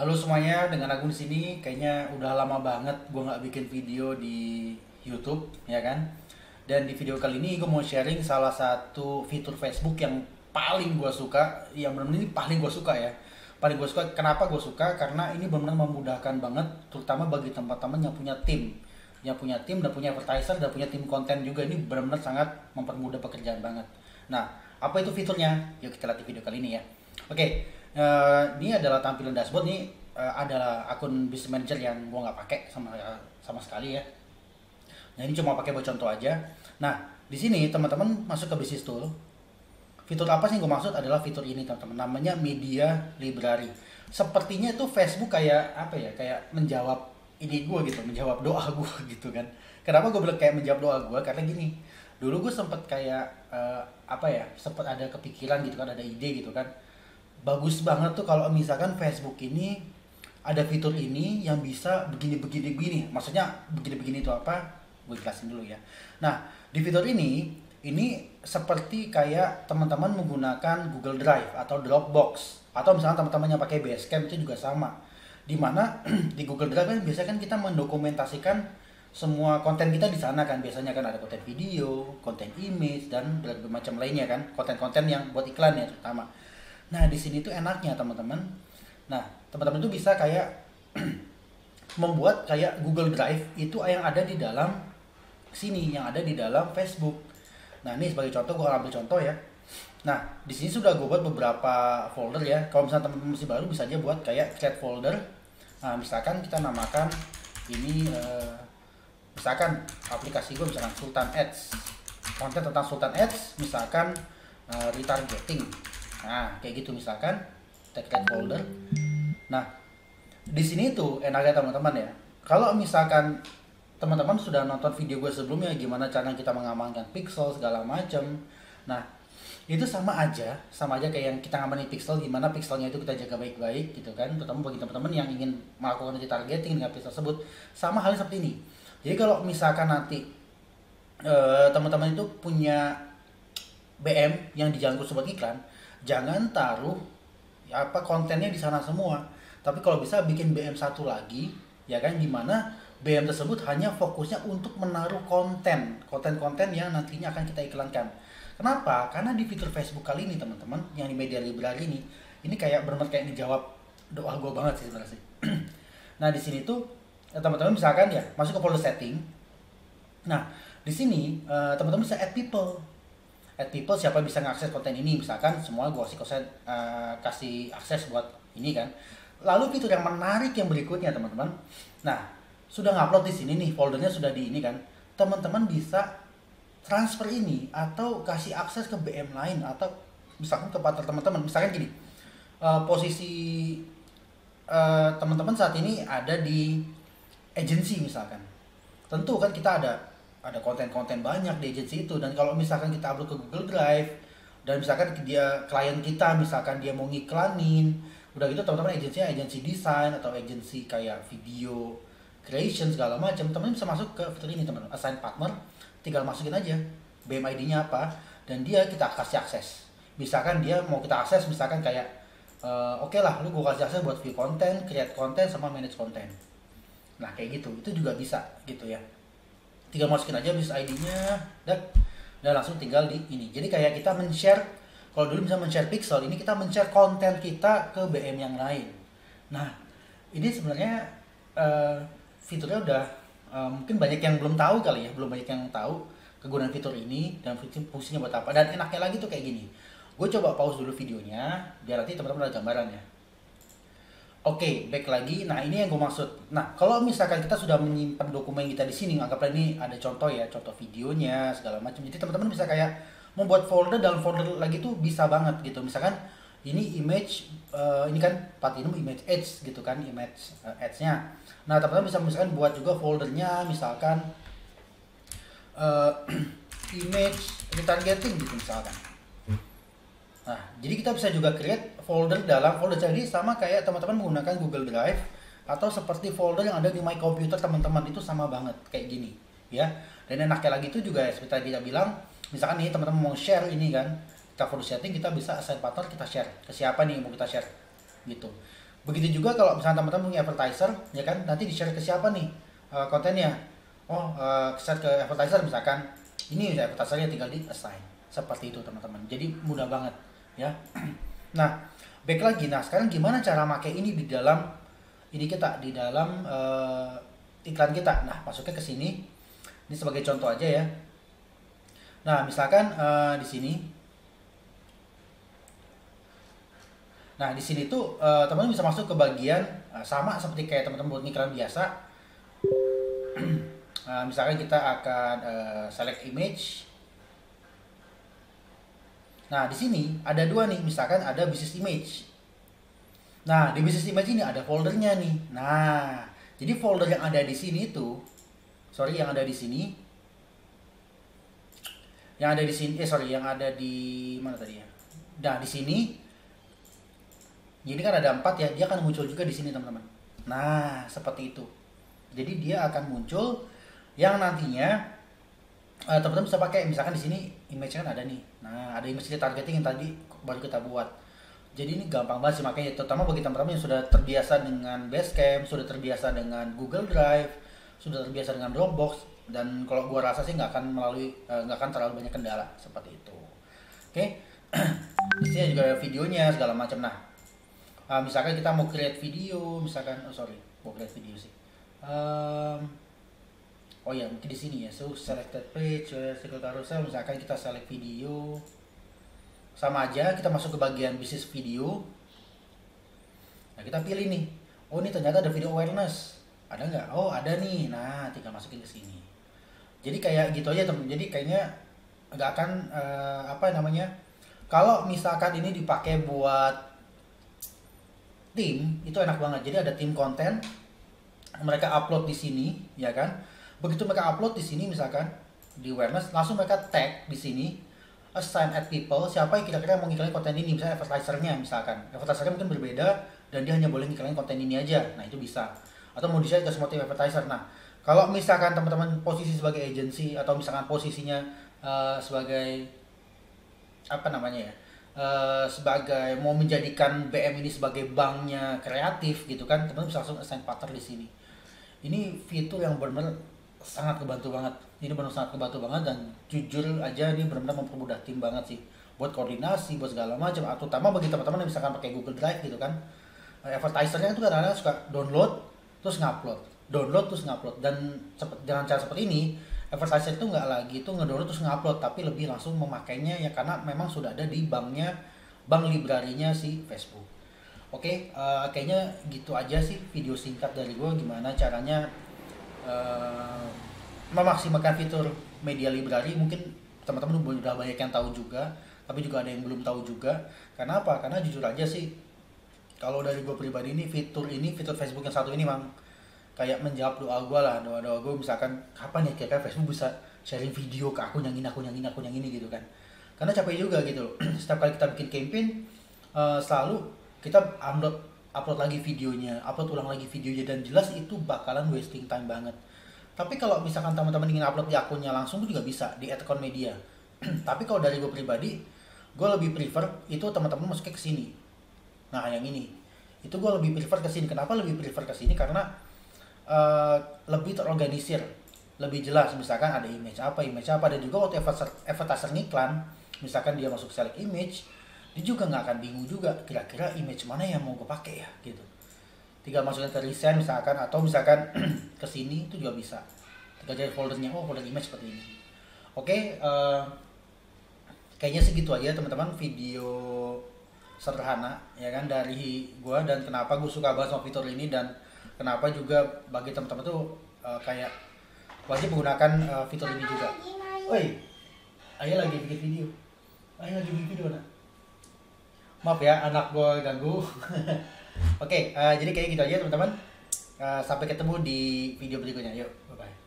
Halo semuanya, dengan aku di sini. Kayaknya udah lama banget gue nggak bikin video di YouTube, ya kan? Dan di video kali ini gue mau sharing salah satu fitur Facebook yang paling gue suka, yang benar-benar ini paling gue suka ya. Paling gue suka. Kenapa gue suka? Karena ini benar-benar memudahkan banget, terutama bagi teman-teman yang punya tim dan punya advertiser dan punya tim konten juga. Ini benar-benar sangat mempermudah pekerjaan banget. Nah, apa itu fiturnya? Yuk kita lihat di video kali ini ya. Oke, ini adalah tampilan dashboard nih. Adalah akun business manager yang gue nggak pakai sama sama sekali ya. Nah ini cuma pakai buat contoh aja. Nah di sini teman-teman masuk ke business tool. Fitur apa sih yang gue maksud adalah fitur ini teman-teman. Namanya media library. Sepertinya itu Facebook kayak apa ya? Kayak menjawab ini gue gitu, menjawab doa gue gitu kan. Kenapa gue bilang kayak menjawab doa gue? Karena gini, dulu gue sempet kayak apa ya? Sempet ada kepikiran gitu kan, ada ide gitu kan, bagus banget tuh kalau misalkan Facebook ini ada fitur ini yang bisa begini. Maksudnya begini itu apa? Gue jelasin dulu ya. Nah, di fitur ini seperti kayak teman-teman menggunakan Google Drive atau Dropbox, atau misalnya teman-teman yang pakai Basecamp itu juga sama. Dimana di Google Drive kan biasanya kan kita mendokumentasikan semua konten kita di sana kan. Biasanya kan ada konten video, konten image, dan berbagai macam lainnya kan, konten-konten yang buat iklan ya terutama. Nah, di sini tuh enaknya teman-teman. Nah, teman-teman tuh bisa kayak membuat kayak Google Drive itu yang ada di dalam sini, yang ada di dalam Facebook. Nah, ini sebagai contoh, gue ambil contoh ya. Nah, di sini sudah gue buat beberapa folder ya. Kalau misalnya teman-teman masih baru, bisa aja buat kayak create folder. Nah, misalkan kita namakan ini, misalkan aplikasi gue misalkan Sultan Ads, konten tentang Sultan Ads, misalkan retargeting. Nah, kayak gitu misalkan kita create folder. Nah, di sini tuh enaknya teman-teman ya. Kalau misalkan teman-teman sudah nonton video gue sebelumnya gimana cara kita mengamankan pixel segala macam. Nah, itu sama aja kayak yang kita ngamanin pixel, gimana pixelnya itu kita jaga baik-baik gitu kan. Terutama bagi teman-teman yang ingin melakukan retargeting dengan pixel tersebut, sama halnya seperti ini. Jadi kalau misalkan nanti teman-teman itu punya BM yang dijangkau sobat iklan, jangan taruh ya, apa kontennya di sana semua. Tapi kalau bisa bikin BM satu lagi, ya kan, dimana BM tersebut hanya fokusnya untuk menaruh konten-konten yang nantinya akan kita iklankan. Kenapa? Karena di fitur Facebook kali ini teman-teman, yang di media library ini kayak benar kayak dijawab doa gue banget sih sebenarnya sih. Nah di sini tuh teman-teman misalkan ya masuk ke folder setting. Nah di sini teman-teman bisa add people, siapa yang bisa mengakses konten ini, misalkan semua gue kasih akses buat ini kan. Lalu fitur yang menarik yang berikutnya teman-teman, nah sudah ngupload di sini nih, foldernya sudah di ini kan, teman-teman bisa transfer ini atau kasih akses ke BM lain, atau misalkan ke partner teman-teman. Misalkan gini, posisi teman-teman saat ini ada di agency misalkan, tentu kan kita ada konten-konten banyak di agency itu. Dan kalau misalkan kita upload ke Google Drive, dan misalkan dia klien kita misalkan dia mau ngiklanin, udah gitu teman-teman agensi desain atau agensi kayak video creation segala macam, teman-teman bisa masuk ke fitur ini teman-teman, assign partner. Tinggal masukin aja BM ID-nya apa, dan dia kita kasih akses. Misalkan dia mau kita akses misalkan kayak oke lah, lu gua kasih akses buat view konten, create konten, sama manage konten. Nah kayak gitu, itu juga bisa gitu ya. Tinggal masukin aja bis ID-nya, dan langsung tinggal di ini. Jadi kayak kita men-share, kalau dulu bisa men-share pixel, ini kita men-share konten kita ke BM yang lain. Nah ini sebenarnya fiturnya udah mungkin banyak yang belum tahu kali ya, belum banyak yang tahu kegunaan fitur ini dan fungsinya buat apa. Dan enaknya lagi tuh kayak gini, gue coba pause dulu videonya biar nanti teman-teman ada gambaran ya. Oke, back lagi. Nah, ini yang gue maksud. Nah, kalau misalkan kita sudah menyimpan dokumen kita di sini, anggaplah ini ada contoh ya, contoh videonya segala macam. Jadi teman-teman bisa kayak membuat folder dalam folder lagi tuh bisa banget gitu. Misalkan ini image, ini kan Platinum image ads gitu kan, image ads-nya. Nah, teman-teman bisa misalkan buat juga foldernya, misalkan image retargeting gitu misalkan. Nah, jadi kita bisa juga create folder dalam folder. Jadi sama kayak teman-teman menggunakan Google Drive, atau seperti folder yang ada di My Computer teman-teman, itu sama banget kayak gini ya. Dan enaknya lagi itu juga ya, seperti tadi kita bilang, misalkan nih teman-teman mau share ini kan, kita folder setting, kita bisa assign partner, kita share ke siapa nih yang mau kita share gitu. Begitu juga kalau misalnya teman-teman punya advertiser, ya kan, nanti di-share ke siapa nih kontennya. Oh, share ke advertiser misalkan. Ini udah advertisernya tinggal di assign. Seperti itu teman-teman. Jadi mudah banget ya. Nah, back lagi. Nah, sekarang gimana cara pakai ini di dalam ini kita di dalam iklan kita. Nah, masuknya ke sini. Ini sebagai contoh aja ya. Nah, misalkan di sini. Nah, di sini tuh teman-teman bisa masuk ke bagian sama seperti kayak teman-teman buat iklan biasa. Misalkan kita akan select image. Nah, di sini ada dua nih, misalkan ada business image. Nah, di business image ini ada foldernya nih. Nah, jadi folder yang ada di sini tuh, yang ada di sini, yang ada di mana tadi ya? Nah, di sini, jadi kan ada 4 ya, dia akan muncul juga di sini teman-teman. Nah, seperti itu. Jadi dia akan muncul yang nantinya teman-teman bisa pakai. Misalkan di sini image kan ada nih. Nah, ada image targeting yang tadi baru kita buat. Jadi ini gampang banget sih, makanya terutama bagi teman-teman yang sudah terbiasa dengan Basecamp, sudah terbiasa dengan Google Drive, sudah terbiasa dengan Dropbox, dan kalau gua rasa sih nggak akan terlalu banyak kendala seperti itu. Oke. Di sini juga ada videonya segala macam. Nah, misalkan kita mau create video, misalkan mau create video sih. Oh ya, mungkin di sini ya. So selected page, circle carousel, misalkan kita select video. Sama aja, kita masuk ke bagian bisnis video. Nah, kita pilih nih. Oh, ini ternyata ada video awareness. Ada nggak? Oh, ada nih. Nah, tinggal masukin ke sini. Jadi kayak gitu aja, teman. Jadi kayaknya nggak akan kalau misalkan ini dipakai buat tim, itu enak banget. Jadi ada tim konten, mereka upload di sini, ya kan? Begitu mereka upload di sini, misalkan di awareness, langsung mereka tag di sini, assign at people, siapa yang kira-kira mau ngiklanin konten ini, misalnya advertisernya, misalkan advertisernya mungkin berbeda dan dia hanya boleh ngiklanin konten ini aja. Nah, itu bisa. Atau mau di-share ke semua tim advertiser. Nah, kalau misalkan teman-teman posisi sebagai agency atau misalkan posisinya sebagai sebagai mau menjadikan BM ini sebagai banknya kreatif gitu kan, teman-teman bisa langsung assign partner di sini. Ini fitur yang benar-benar sangat kebantu banget. Ini benar sangat kebantu banget, dan jujur aja ini benar-benar mempermudah tim banget sih buat koordinasi, buat segala macam. Atau terutama bagi teman-teman yang misalkan pakai Google Drive gitu kan, advertisernya itu kadang-kadang suka download terus ngupload, dan dengan cara seperti ini advertiser itu nggak lagi itu ngedownload terus ngupload, tapi lebih langsung memakainya ya, karena memang sudah ada di bank library-nya si Facebook. Oke, kayaknya gitu aja sih video singkat dari gue gimana caranya memaksimalkan fitur media library. Mungkin teman-teman udah banyak yang tahu juga, tapi juga ada yang belum tahu juga. Karena apa? Karena jujur aja sih, kalau dari gue pribadi ini fitur Facebook yang satu ini memang kayak menjawab doa gue misalkan kapan ya kira-kira Facebook bisa sharing video ke akun yang ini gitu kan. Karena capek juga gitu loh. Setiap kali kita bikin campaign selalu kita upload lagi videonya, upload ulang lagi videonya, dan jelas itu bakalan wasting time banget. Tapi kalau misalkan teman-teman ingin upload di akunnya langsung juga bisa di account media. Tapi kalau dari gue pribadi, gue lebih prefer itu teman-teman masuknya ke sini. Nah, yang ini. Itu gue lebih prefer ke sini. Kenapa lebih prefer ke sini? Karena lebih terorganisir, lebih jelas. Misalkan ada image apa, dan juga waktu advertiser ngiklan, misalkan dia masuk select image, dia juga nggak akan bingung juga kira-kira image mana yang mau gue pakai ya gitu. Tinggal masukin ke recent misalkan, atau misalkan ke sini itu juga bisa. Tinggal cari foldernya, folder image seperti ini. Oke, kayaknya segitu aja teman-teman video sederhana ya kan dari gua, dan kenapa gue suka banget sama fitur ini, dan kenapa juga bagi teman-teman tuh kayak wajib menggunakan fitur ini juga. Oi, ayah lagi bikin video nak. Maaf ya anak gue ganggu. Oke, jadi kayak gitu aja teman-teman. Sampai ketemu di video berikutnya. Yuk, bye-bye.